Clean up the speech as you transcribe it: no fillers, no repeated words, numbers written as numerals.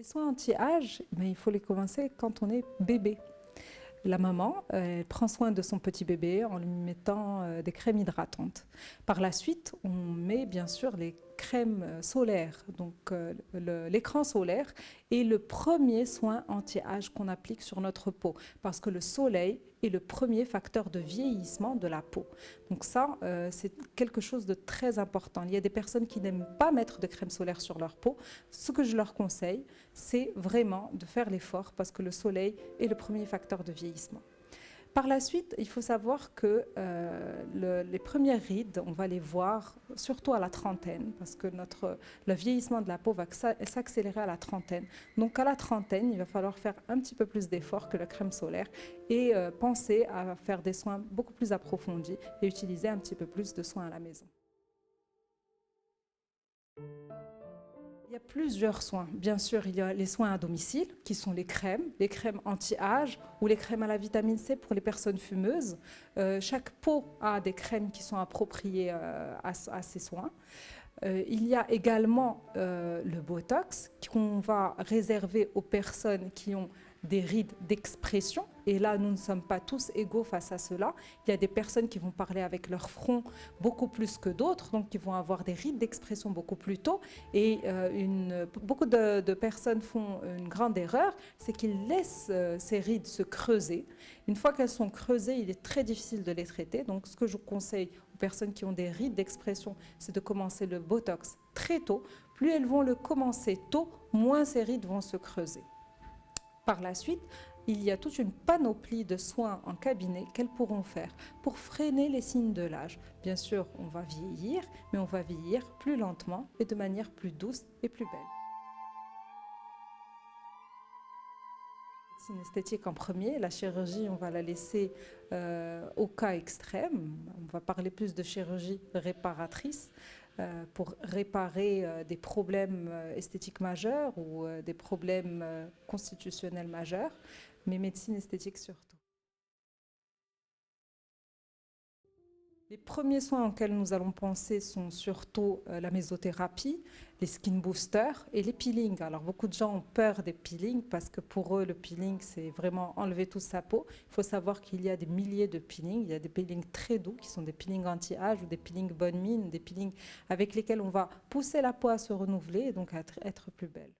soins anti-âge, il faut les commencer quand on est bébé. La maman elle prend soin de son petit bébé en lui mettant des crèmes hydratantes. Par la suite, on met bien sûr les crèmes solaires. Donc l'écran solaire est le premier soin anti-âge qu'on applique sur notre peau parce que le soleil est le premier facteur de vieillissement de la peau. Donc ça, c'est quelque chose de très important. Il y a des personnes qui n'aiment pas mettre de crème solaire sur leur peau. Ce que je leur conseille, c'est vraiment de faire l'effort parce que le soleil est le premier facteur de vieillissement. Par la suite, il faut savoir que les premières rides, on va les voir surtout à la trentaine, parce que le vieillissement de la peau va s'accélérer à la trentaine. Donc à la trentaine, il va falloir faire un petit peu plus d'efforts que la crème solaire et penser à faire des soins beaucoup plus approfondis et utiliser un petit peu plus de soins à la maison. Il y a plusieurs soins. Bien sûr, il y a les soins à domicile, qui sont les crèmes anti-âge ou les crèmes à la vitamine C pour les personnes fumeuses. Chaque peau a des crèmes qui sont appropriées à ces soins. Il y a également le Botox qu'on va réserver aux personnes qui ont des rides d'expression. Et là, nous ne sommes pas tous égaux face à cela. Il y a des personnes qui vont parler avec leur front beaucoup plus que d'autres, donc qui vont avoir des rides d'expression beaucoup plus tôt. Et beaucoup de personnes font une grande erreur, c'est qu'ils laissent ces rides se creuser. Une fois qu'elles sont creusées, il est très difficile de les traiter. Donc, ce que je conseille aux personnes qui ont des rides d'expression, c'est de commencer le Botox très tôt. Plus elles vont le commencer tôt, moins ces rides vont se creuser. Par la suite, il y a toute une panoplie de soins en cabinet qu'elles pourront faire pour freiner les signes de l'âge. Bien sûr, on va vieillir, mais on va vieillir plus lentement et de manière plus douce et plus belle. Médecine esthétique en premier, la chirurgie, on va la laisser au cas extrême. On va parler plus de chirurgie réparatrice pour réparer des problèmes esthétiques majeurs ou des problèmes constitutionnels majeurs, mais médecine esthétique surtout. Les premiers soins auxquels nous allons penser sont surtout la mésothérapie, les skin boosters et les peelings. Alors beaucoup de gens ont peur des peelings parce que pour eux le peeling c'est vraiment enlever toute sa peau. Il faut savoir qu'il y a des milliers de peelings. Il y a des peelings très doux qui sont des peelings anti-âge ou des peelings bonne mine, des peelings avec lesquels on va pousser la peau à se renouveler et donc à être plus belle.